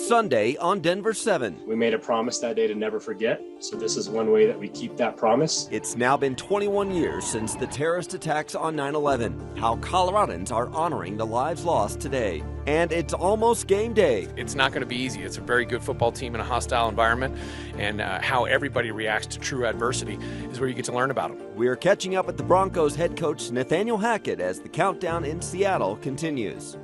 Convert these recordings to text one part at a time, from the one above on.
Sunday on Denver 7. We made a promise that day to never forget, so this is one way that we keep that promise. It's now been 21 years since the terrorist attacks on 9/11, how Coloradans are honoring the lives lost today. And it's almost game day. It's not going to be easy. It's a very good football team in a hostile environment, and how everybody reacts to true adversity is where you get to learn about them. We're catching up with the Broncos head coach Nathaniel Hackett as the countdown in Seattle continues.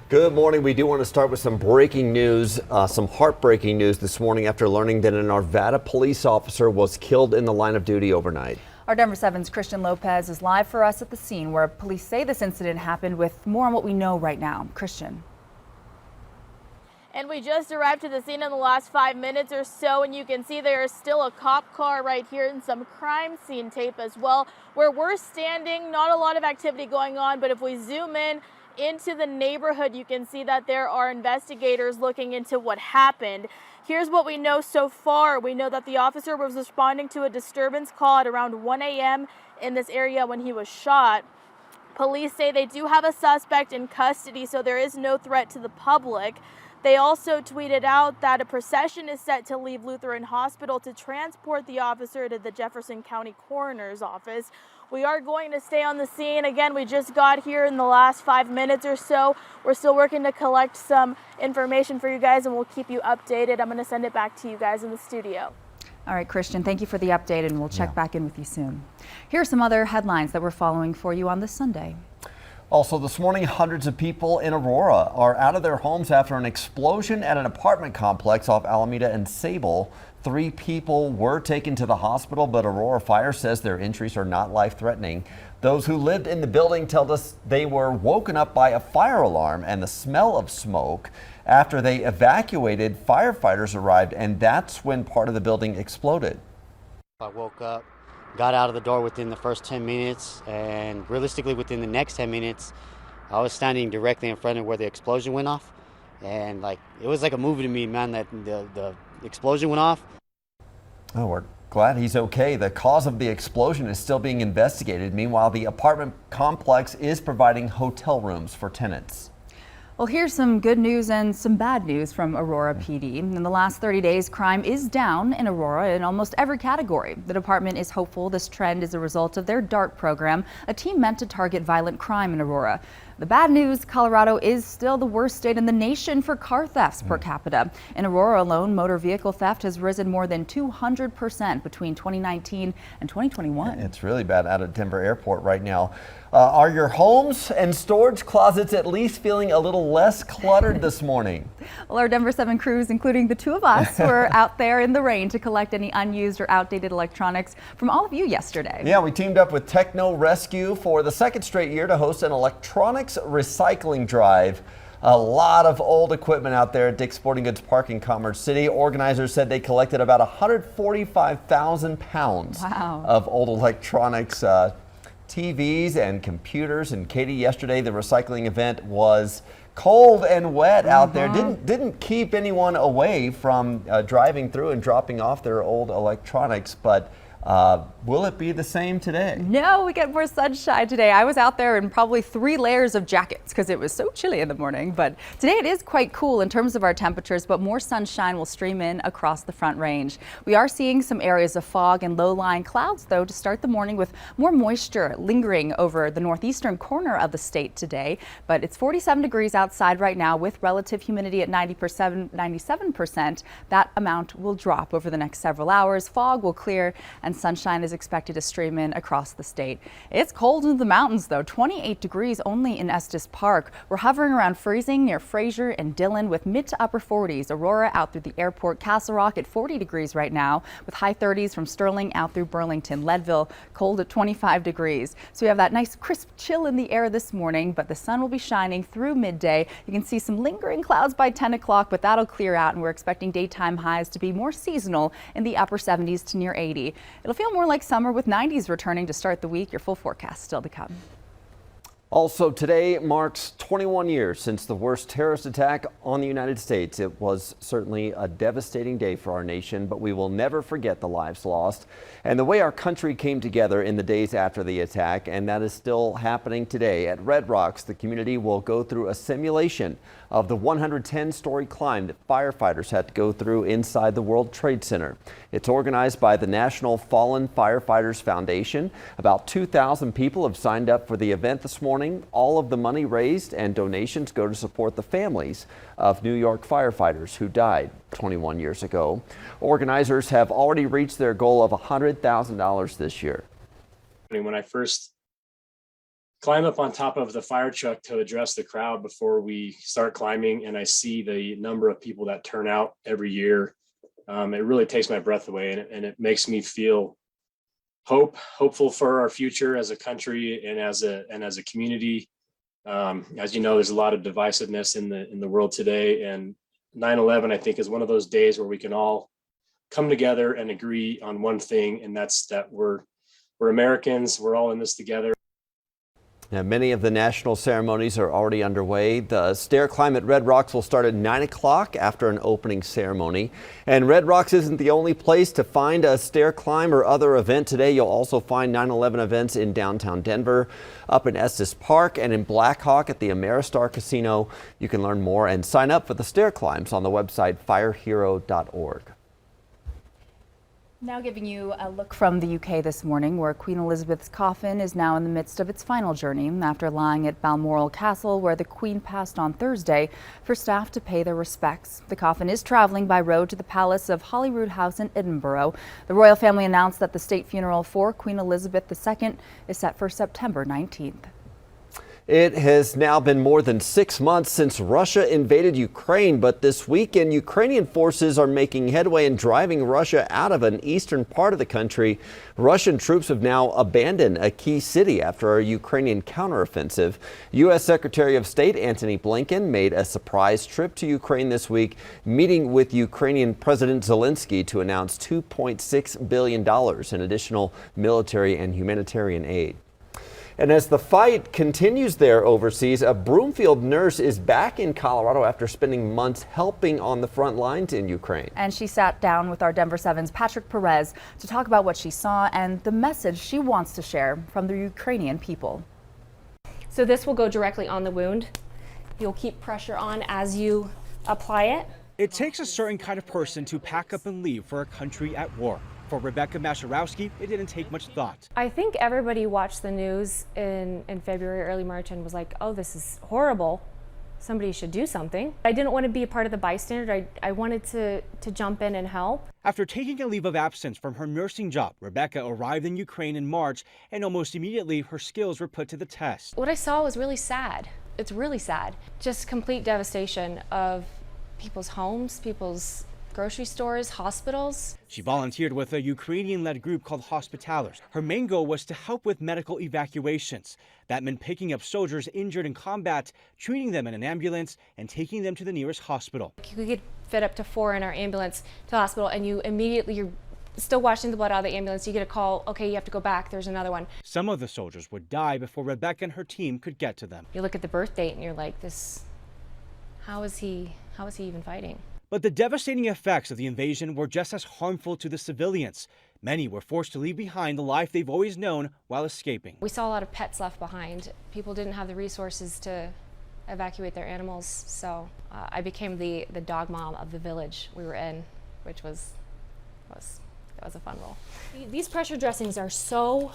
Good morning. We do want to start with some breaking news, some heartbreaking news this morning after learning that an Arvada police officer was killed in the line of duty overnight. Our Denver 7's Christian Lopez is live for us at the scene where police say this incident happened with more on what we know right now. Christian. And we just arrived to the scene in the last 5 minutes or so, and you can see there is still a cop car right here and some crime scene tape as well. Where we're standing, not a lot of activity going on, but if we zoom in into the neighborhood, you can see that there are investigators looking into what happened. Here's what we know so far. We know that the officer was responding to a disturbance call at around 1 a.m. in this area when he was shot. Police say they do have a suspect in custody, so there is no threat to the public. They also tweeted out that a procession is set to leave Lutheran Hospital to transport the officer to the Jefferson County Coroner's Office. We are going to stay on the scene. Again, we just got here in the last 5 minutes or so. We're still working to collect some information for you guys, and we'll keep you updated. I'm going to send it back to you guys in the studio. All right, Christian, thank you for the update, and we'll check back in with you soon. Here are some other headlines that we're following for you on this Sunday. Also this morning, hundreds of people in Aurora are out of their homes after an explosion at an apartment complex off Alameda and Sable. 3 people were taken to the hospital, but Aurora Fire says their injuries are not life-threatening. Those who lived in the building tell us they were woken up by a fire alarm and the smell of smoke. After they evacuated, firefighters arrived, and that's when part of the building exploded. I woke up, got out of the door within the first 10 minutes, and realistically within the next 10 minutes, I was standing directly in front of where the explosion went off. And it was like a movie to me, man, that the explosion went off. Oh, we're glad he's okay. The cause of the explosion is still being investigated. Meanwhile, the apartment complex is providing hotel rooms for tenants. Well, here's some good news and some bad news from Aurora PD. In the last 30 days, crime is down in Aurora in almost every category. The department is hopeful this trend is a result of their DART program, a team meant to target violent crime in Aurora. The bad news, Colorado is still the worst state in the nation for car thefts per capita. In Aurora alone, motor vehicle theft has risen more than 200% between 2019 and 2021. It's really bad out of Denver Airport right now. Are your homes and storage closets at least feeling a little less cluttered this morning? Well, our Denver 7 crews, including the 2 of us, were out there in the rain to collect any unused or outdated electronics from all of you yesterday. Yeah, we teamed up with Techno Rescue for the 2nd straight year to host an electronics recycling drive. A lot of old equipment out there at Dick's Sporting Goods Park in Commerce City. Organizers said they collected about 145,000 pounds of old electronics, TVs and computers. And Katie, yesterday the recycling event was cold and wet out there. Didn't keep anyone away from driving through and dropping off their old electronics, but will it be the same today? No, we get more sunshine today. I was out there in probably 3 layers of jackets because it was so chilly in the morning. But today it is quite cool in terms of our temperatures, but more sunshine will stream in across the Front Range. We are seeing some areas of fog and low-lying clouds, though, to start the morning with more moisture lingering over the northeastern corner of the state today. But it's 47 degrees outside right now with relative humidity at 97%. That amount will drop over the next several hours. Fog will clear and sunshine is expected to stream in across the state. It's cold in the mountains, though. 28 degrees only in Estes Park. We're hovering around freezing near Fraser and Dillon with mid to upper 40s. Aurora out through the airport. Castle Rock at 40 degrees right now with high 30s from Sterling out through Burlington. Leadville cold at 25 degrees. So we have that nice crisp chill in the air this morning, but the sun will be shining through midday. You can see some lingering clouds by 10 o'clock, but that'll clear out, and we're expecting daytime highs to be more seasonal in the upper 70s to near 80. It'll feel more like summer with 90s returning to start the week. Your full forecast still to come. Also, today marks 21 years since the worst terrorist attack on the United States. It was certainly a devastating day for our nation, but we will never forget the lives lost and the way our country came together in the days after the attack, and that is still happening today. At Red Rocks, the community will go through a simulation of the 110-story climb that firefighters had to go through inside the World Trade Center. It's organized by the National Fallen Firefighters Foundation. About 2,000 people have signed up for the event this morning. All of the money raised and donations go to support the families of New York firefighters who died 21 years ago. Organizers have already reached their goal of $100,000 this year. When I first climb up on top of the fire truck to address the crowd before we start climbing, and I see the number of people that turn out every year, it really takes my breath away, and it makes me feel hopeful for our future as a country and as a community. As you know, there's a lot of divisiveness in the world today, and 9/11 I think is one of those days where we can all come together and agree on one thing, and that's that we're Americans. We're all in this together. Now, many of the national ceremonies are already underway. The stair climb at Red Rocks will start at 9 o'clock after an opening ceremony. And Red Rocks isn't the only place to find a stair climb or other event today. You'll also find 9/11 events in downtown Denver, up in Estes Park, and in Black Hawk at the Ameristar Casino. You can learn more and sign up for the stair climbs on the website firehero.org. Now giving you a look from the UK this morning, where Queen Elizabeth's coffin is now in the midst of its final journey after lying at Balmoral Castle, where the Queen passed on Thursday, for staff to pay their respects. The coffin is traveling by road to the Palace of Holyrood House in Edinburgh. The royal family announced that the state funeral for Queen Elizabeth II is set for September 19th. It has now been more than 6 months since Russia invaded Ukraine, but this weekend Ukrainian forces are making headway in driving Russia out of an eastern part of the country. Russian troops have now abandoned a key city after a Ukrainian counteroffensive. U.S. Secretary of State Antony Blinken made a surprise trip to Ukraine this week, meeting with Ukrainian President Zelensky to announce $2.6 billion in additional military and humanitarian aid. And as the fight continues there overseas, a Broomfield nurse is back in Colorado after spending months helping on the front lines in Ukraine. And she sat down with our Denver 7's Patrick Perez to talk about what she saw and the message she wants to share from the Ukrainian people. So this will go directly on the wound. You'll keep pressure on as you apply it. It takes a certain kind of person to pack up and leave for a country at war. For Rebecca Masharowski, it didn't take much thought. I think everybody watched the news in February, early March, and was like, oh, this is horrible. Somebody should do something. I didn't want to be a part of the bystander. I wanted to jump in and help. After taking a leave of absence from her nursing job, Rebecca arrived in Ukraine in March, and almost immediately her skills were put to the test. What I saw was really sad. It's really sad. Just complete devastation of people's homes, people's grocery stores, hospitals. She volunteered with a Ukrainian-led group called Hospitalers. Her main goal was to help with medical evacuations. That meant picking up soldiers injured in combat, treating them in an ambulance, and taking them to the nearest hospital. You could fit up to 4 in our ambulance to the hospital, and you're still washing the blood out of the ambulance. You get a call, okay, you have to go back, there's another one. Some of the soldiers would die before Rebecca and her team could get to them. You look at the birth date and you're like, how is he even fighting? But the devastating effects of the invasion were just as harmful to the civilians. Many were forced to leave behind the life they've always known while escaping. We saw a lot of pets left behind. People didn't have the resources to evacuate their animals, so I became the dog mom of the village we were in, which was a fun role. These pressure dressings are so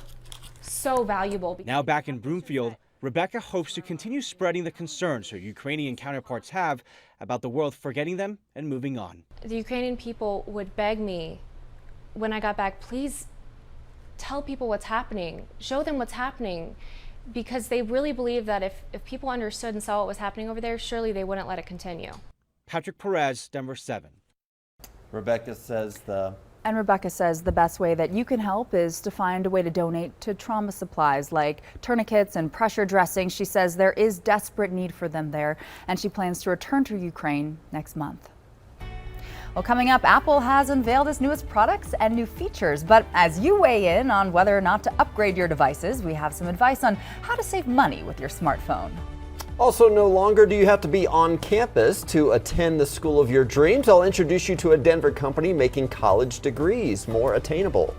valuable. Now back in Broomfield, Rebecca hopes to continue spreading the concerns her Ukrainian counterparts have about the world forgetting them and moving on. The Ukrainian people would beg me when I got back, please tell people what's happening, show them what's happening, because they really believe that if people understood and saw what was happening over there, surely they wouldn't let it continue. Patrick Perez, Denver 7. Rebecca says the best way that you can help is to find a way to donate to trauma supplies like tourniquets and pressure dressing. She says there is desperate need for them there, and she plans to return to Ukraine next month. Well, coming up, Apple has unveiled its newest products and new features. But as you weigh in on whether or not to upgrade your devices, we have some advice on how to save money with your smartphone. Also, no longer do you have to be on campus to attend the school of your dreams. I'll introduce you to a Denver company making college degrees more attainable.